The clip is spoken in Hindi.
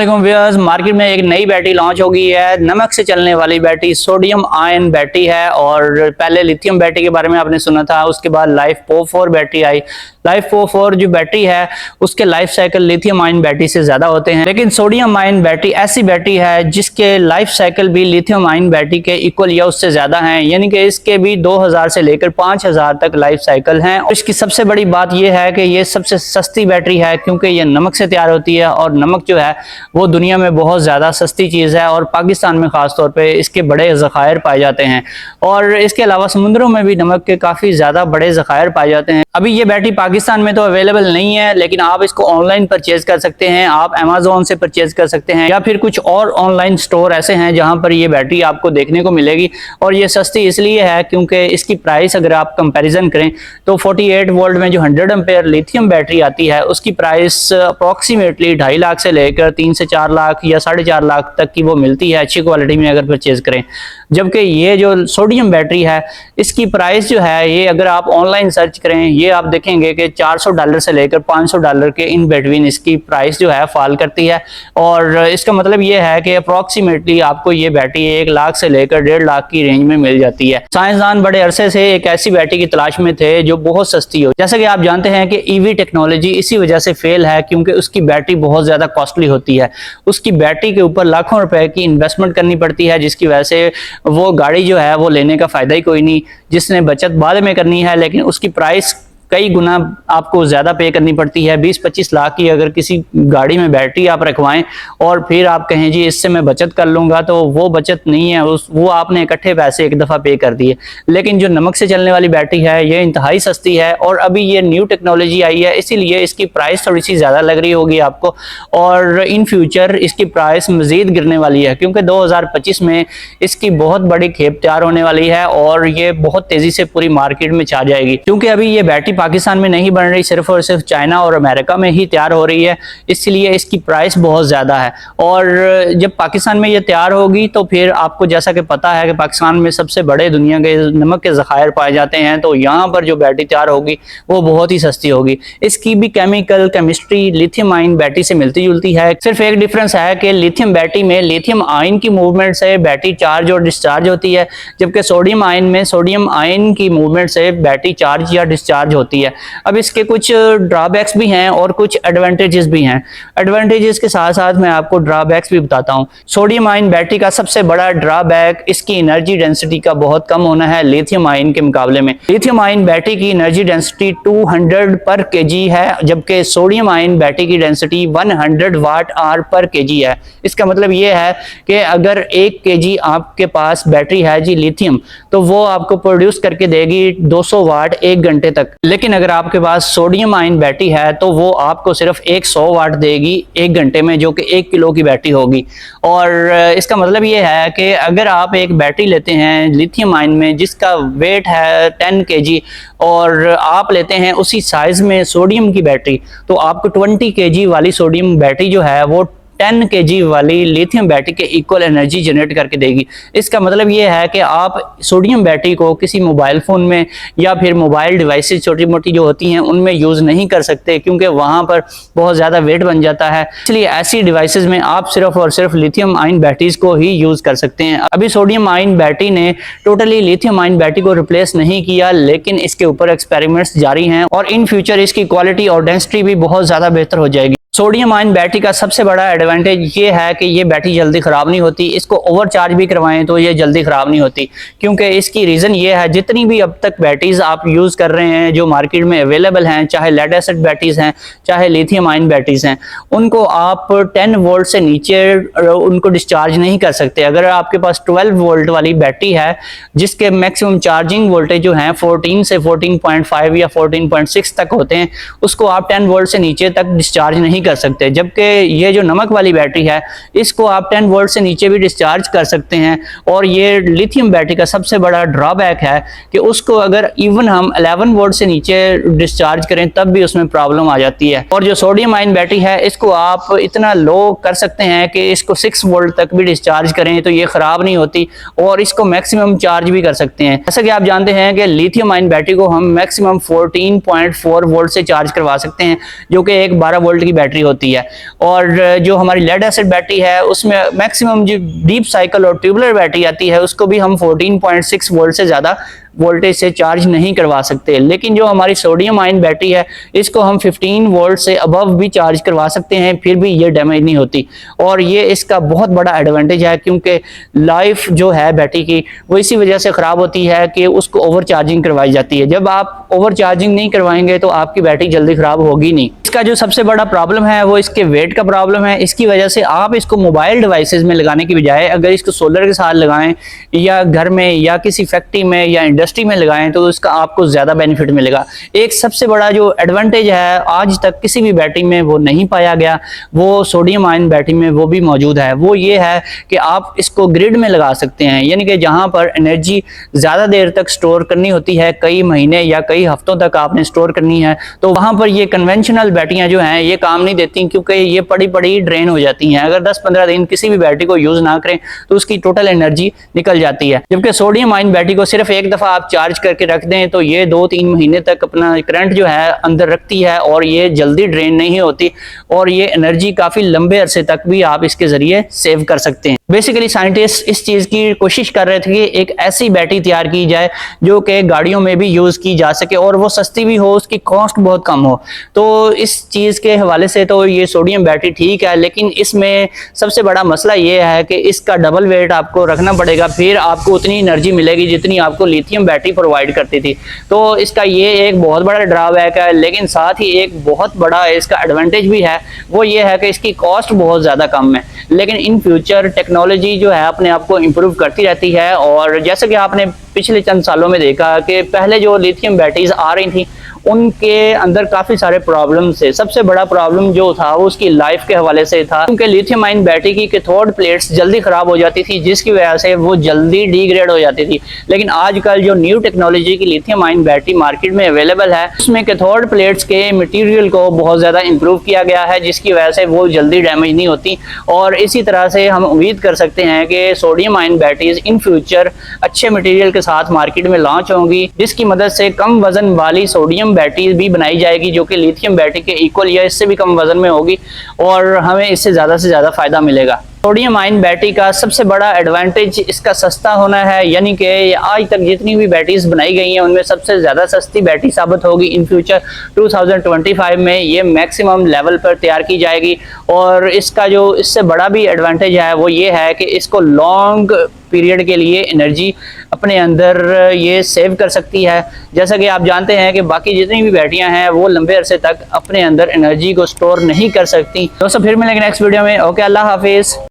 व्यूअर्स, मार्केट में एक नई बैटरी लॉन्च हो गई है। नमक से चलने वाली बैटरी सोडियम आयन बैटरी है। और पहले लिथियम बैटरी के बारे में आपने सुना था, उसके बाद LiFePO4 बैटरी आई। LiFePO4 जो बैटरी है उसके life cycle lithium ion battery से ज्यादा होते हैं, लेकिन सोडियम आयन बैटरी ऐसी बैटरी है जिसके लाइफ साइकिल भी लिथियम आयन बैटरी के इक्वल या उससे ज्यादा हैं, यानी कि इसके भी 2000 से लेकर 5000 तक लाइफ साइकिल हैं। और इसकी सबसे बड़ी बात यह है कि ये सबसे सस्ती बैटरी है, क्योंकि ये नमक से तैयार होती है और नमक जो है वो दुनिया में बहुत ज़्यादा सस्ती चीज़ है और पाकिस्तान में ख़ास तौर पे इसके बड़े ज़खायर पाए जाते हैं। और इसके अलावा समुद्रों में भी नमक के काफ़ी ज़्यादा बड़े ज़खायर पाए जाते हैं। अभी ये बैटरी पाकिस्तान में तो अवेलेबल नहीं है, लेकिन आप इसको ऑनलाइन परचेज कर सकते हैं। आप अमेज़ॉन से परचेज कर सकते हैं या फिर कुछ और ऑनलाइन स्टोर ऐसे हैं जहाँ पर ये बैटरी आपको देखने को मिलेगी। और ये सस्ती इसलिए है क्योंकि इसकी प्राइस अगर आप कंपेरिजन करें तो 48 वोल्ट में जो 100 एम्पेयर लिथियम बैटरी आती है उसकी प्राइस अप्रॉक्सीमेटली 2.5 लाख से लेकर 3 से 4 लाख या 4.5 लाख तक की वो मिलती है अच्छी क्वालिटी में अगर परचेज करें। जबकि ये जो सोडियम बैटरी है इसकी प्राइस जो है ये अगर आप ऑनलाइन सर्च करें ये आप देखेंगे कि $400 से लेकर $500 के इन बिटवीन इसकी प्राइस जो है फॉल करती है। और इसका मतलब ये है कि अप्रॉक्सीमेटली आपको ये बैटरी 1 लाख से लेकर 1.5 लाख की रेंज में मिल जाती है। साइंसदान बड़े अरसे से एक ऐसी बैटरी की तलाश में थे जो बहुत सस्ती हो। जैसा कि आप जानते हैं कि ईवी टेक्नोलॉजी इसी वजह से फेल है क्योंकि उसकी बैटरी बहुत ज्यादा कॉस्टली होती है। उसकी बैटरी के ऊपर लाखों रुपए की इन्वेस्टमेंट करनी पड़ती है, जिसकी वजह से वो गाड़ी जो है वो लेने का फायदा ही कोई नहीं। जिसने बचत बाद में करनी है, लेकिन उसकी प्राइस कई गुना आपको ज़्यादा पे करनी पड़ती है। 20-25 लाख की अगर किसी गाड़ी में बैटरी आप रखवाएं और फिर आप कहें जी इससे मैं बचत कर लूँगा, तो वो बचत नहीं है, वो आपने इकट्ठे पैसे एक दफ़ा पे कर दिए। लेकिन जो नमक से चलने वाली बैटरी है ये इंतहाई सस्ती है और अभी ये न्यू टेक्नोलॉजी आई है, इसीलिए इसकी प्राइस थोड़ी सी ज़्यादा लग रही होगी आपको। और इन फ्यूचर इसकी प्राइस मज़ीद गिरने वाली है क्योंकि 2025 में इसकी बहुत बड़ी खेप तैयार होने वाली है और ये बहुत तेज़ी से पूरी मार्केट में छा जाएगी। क्योंकि अभी ये बैटरी पाकिस्तान में नहीं बन रही, सिर्फ और सिर्फ चाइना और अमेरिका में ही तैयार हो रही है, इसलिए इसकी प्राइस बहुत ज़्यादा है। और जब पाकिस्तान में ये तैयार होगी तो फिर आपको जैसा कि पता है कि पाकिस्तान में सबसे बड़े दुनिया के नमक के ज़खायर पाए जाते हैं, तो यहाँ पर जो बैटरी तैयार होगी वो बहुत ही सस्ती होगी। इसकी भी केमिस्ट्री लिथियम आयन बैटरी से मिलती जुलती है। सिर्फ एक डिफरेंस है कि लिथियम बैटरी में लिथियम आयन की मूवमेंट से बैटरी चार्ज और डिस्चार्ज होती है, जबकि सोडियम आयन में सोडियम आयन की मूवमेंट से बैटरी चार्ज या डिस्चार्ज होती है। अब इसके कुछ ड्रॉबैक्स भी हैं और कुछ एडवांटेजेस भी हैं। एडवांटेजेस के साथ साथ मैं आपको ड्रॉबैक्स भी बताता हूं। सोडियम आयन बैटरी का सबसे बड़ा ड्रॉबैक इसकी एनर्जी डेंसिटी का बहुत कम होना है लिथियम आयन के मुकाबले में। लिथियम आयन बैटरी की एनर्जी डेंसिटी 200 पर केजी है, जबकि सोडियम आयन बैटरी की डेंसिटी 100 वाट आवर पर केजी है। इसका मतलब ये है कि अगर 1 केजी आपके पास बैटरी है जी लिथियम, तो वो आपको प्रोड्यूस करके देगी 200 वाट 1 घंटे तक। लेकिन अगर आपके पास सोडियम आयन बैटरी है तो वो आपको सिर्फ 100 वाट देगी 1 घंटे में, जो कि 1 किलो की बैटरी होगी। और इसका मतलब ये है कि अगर आप एक बैटरी लेते हैं लिथियम आयन में जिसका वेट है 10 केजी और आप लेते हैं उसी साइज में सोडियम की बैटरी, तो आपको 20 केजी वाली सोडियम बैटरी जो है वो 10 केजी वाली लिथियम बैटरी के इक्वल एनर्जी जनरेट करके देगी। इसका मतलब ये है कि आप सोडियम बैटरी को किसी मोबाइल फ़ोन में या फिर मोबाइल डिवाइसेस छोटी मोटी जो होती हैं उनमें यूज़ नहीं कर सकते, क्योंकि वहाँ पर बहुत ज़्यादा वेट बन जाता है। इसलिए ऐसी डिवाइसेस में आप सिर्फ और सिर्फ लिथियम आयन बैटरीज को ही यूज़ कर सकते हैं। अभी सोडियम आयन बैटरी ने टोटली लिथियम आयन बैटरी को रिप्लेस नहीं किया, लेकिन इसके ऊपर एक्सपेरिमेंट्स जारी हैं और इन फ्यूचर इसकी क्वालिटी और डेंसिटी भी बहुत ज़्यादा बेहतर हो जाएगी। सोडियम आयन बैटरी का सबसे बड़ा एडवांटेज ये है कि ये बैटरी जल्दी ख़राब नहीं होती। इसको ओवरचार्ज भी करवाएं तो ये जल्दी ख़राब नहीं होती, क्योंकि इसकी रीज़न ये है जितनी भी अब तक बैटरीज आप यूज़ कर रहे हैं जो मार्केट में अवेलेबल हैं, चाहे लेड एसिड बैटरीज हैं चाहे लिथियम आयन बैटरीज हैं, उनको आप 10 वोल्ट से नीचे उनको डिस्चार्ज नहीं कर सकते। अगर आपके पास 12 वोल्ट वाली बैटरी है जिसके मैक्सिमम चार्जिंग वोल्टेज जो हैं 14 से 14.5 या 14.6 तक होते हैं, उसको आप 10 वोल्ट से नीचे तक डिस्चार्ज नहीं कर सकते। जबकि ये जो नमक वाली बैटरी है इसको आप 10 वोल्ट से नीचे भी डिस्चार्ज कर सकते हैं। और ये लिथियम बैटरी का सबसे बड़ा ड्रॉबैक है कि उसको अगर इवन हम 11 वोल्ट से नीचे डिस्चार्ज करें तब भी उसमें प्रॉब्लम आ जाती है। और जो सोडियम आयन बैटरी है इसको आप इतना लो कर सकते हैं कि इसको 6 वोल्ट तक भी डिस्चार्ज करें तो ये ख़राब नहीं होती और इसको मैक्सिमम चार्ज भी कर सकते हैं। जैसा कि आप जानते हैं कि लिथियम आयन बैटरी को हम मैक्सिमम 14.4 वोल्ट से चार्ज करवा सकते हैं, जो कि एक 12 वोल्ट की बैटरी बैटरी होती है। और जो हमारी लेड एसिड बैटरी है उसमें मैक्सिमम जो डीप साइकिल और ट्यूबुलर बैटरी आती है उसको भी हम 14.6 वोल्ट से ज़्यादा वोल्टेज से चार्ज नहीं करवा सकते। लेकिन जो हमारी सोडियम आयन बैटरी है इसको हम 15 वोल्ट से अबव भी चार्ज करवा सकते हैं, फिर भी ये डैमेज नहीं होती। और ये इसका बहुत बड़ा एडवांटेज है, क्योंकि लाइफ जो है बैटरी की वो इसी वजह से ख़राब होती है कि उसको ओवर चार्जिंग करवाई जाती है। जब आप ओवर चार्जिंग नहीं करवाएंगे तो आपकी बैटरी जल्दी ख़राब होगी नहीं। इसका जो सबसे बड़ा प्रॉब्लम है वो इसके वेट का प्रॉब्लम है। इसकी वजह से आप इसको मोबाइल डिवाइसेस में लगाने की बजाय अगर इसको सोलर के साथ लगाएं या घर में या किसी फैक्ट्री में या इंडस्ट्री में लगाएं तो इसका आपको ज़्यादा बेनिफिट मिलेगा। एक सबसे बड़ा जो एडवांटेज है आज तक किसी भी बैटरी में वो नहीं पाया गया, वो सोडियम आयन बैटरी में वो भी मौजूद है। वो ये है कि आप इसको ग्रिड में लगा सकते हैं, यानी कि जहाँ पर एनर्जी ज़्यादा देर तक स्टोर करनी होती है, कई महीने या कई हफ्तों तक आपने स्टोर करनी है, तो वहाँ पर ये कन्वेंशनल बैटरियाँ जो हैं ये काम नहीं देती, क्योंकि ये पड़ी पड़ी ड्रेन हो जाती हैं। अगर 10-15 दिन किसी भी बैटरी को यूज़ ना करें तो उसकी टोटल एनर्जी निकल जाती है। जबकि सोडियम आयन बैटरी को सिर्फ एक दफ़ा आप चार्ज करके रख दें तो ये 2-3 महीने तक अपना करंट जो है अंदर रखती है और ये जल्दी ड्रेन नहीं होती, और ये एनर्जी काफ़ी लंबे अरसे तक भी आप इसके ज़रिए सेव कर सकते हैं। बेसिकली साइंटिस्ट इस चीज़ की कोशिश कर रहे थे कि एक ऐसी बैटरी तैयार की जाए जो कि गाड़ियों में भी यूज़ की जा सके और वो सस्ती भी हो, उसकी कॉस्ट बहुत कम हो। तो इस चीज़ के हवाले से तो ये सोडियम बैटरी ठीक है, लेकिन इसमें सबसे बड़ा मसला ये है कि इसका डबल वेट आपको रखना पड़ेगा, फिर आपको उतनी एनर्जी मिलेगी जितनी आपको लिथियम बैटरी प्रोवाइड करती थी। तो इसका ये एक बहुत बड़ा ड्रॉबैक है, लेकिन साथ ही एक बहुत बड़ा इसका एडवांटेज भी है, वो ये है कि इसकी कॉस्ट बहुत ज़्यादा कम है। लेकिन इन फ्यूचर टेक्नोलॉजी जो है अपने आप को इम्प्रूव करती रहती है, और जैसे कि आपने पिछले चंद सालों में देखा कि पहले जो लिथियम बैटरीज आ रही थी उनके अंदर काफ़ी सारे प्रॉब्लम थे। सबसे बड़ा प्रॉब्लम जो था वो उसकी लाइफ के हवाले से था, क्योंकि लिथियम आयन बैटरी की कैथोड प्लेट्स जल्दी ख़राब हो जाती थी, जिसकी वजह से वो जल्दी डिग्रेड हो जाती थी। लेकिन आजकल जो न्यू टेक्नोलॉजी की लिथियम आयन बैटरी मार्केट में अवेलेबल है उसमें कैथोड प्लेट्स के मटीरियल को बहुत ज़्यादा इम्प्रूव किया गया है, जिसकी वजह से वो जल्दी डैमेज नहीं होती। और इसी तरह से हम उम्मीद कर सकते हैं कि sodium ion batteries in future अच्छे मटीरियल के साथ मार्केट में लॉन्च होंगी, जिसकी मदद से कम वजन वाली सोडियम बैटरी भी बनाई जाएगी जो कि लिथियम बैटरी के इक्वल या इससे भी कम वजन में होगी, और हमें इससे ज़्यादा फायदा मिलेगा। सोडियम आयन बैटरी का सबसे बड़ा एडवांटेज इसका सस्ता होना है, यानी कि आज तक जितनी भी बैटरीज बनाई गई हैं उनमें सबसे ज़्यादा सस्ती बैटरी साबित होगी। इन फ्यूचर 2025 में ये मैक्सिमम लेवल पर तैयार की जाएगी। और इसका जो इससे बड़ा भी एडवांटेज है वो ये है कि इसको लॉन्ग पीरियड के लिए एनर्जी अपने अंदर ये सेव कर सकती है। जैसा कि आप जानते हैं कि बाकी जितनी भी बैटरियां हैं वो लंबे अरसे तक अपने अंदर एनर्जी को स्टोर नहीं कर सकती। दोस्तों फिर मिलेंगे नेक्स्ट वीडियो में। ओके, अल्लाह हाफिज़।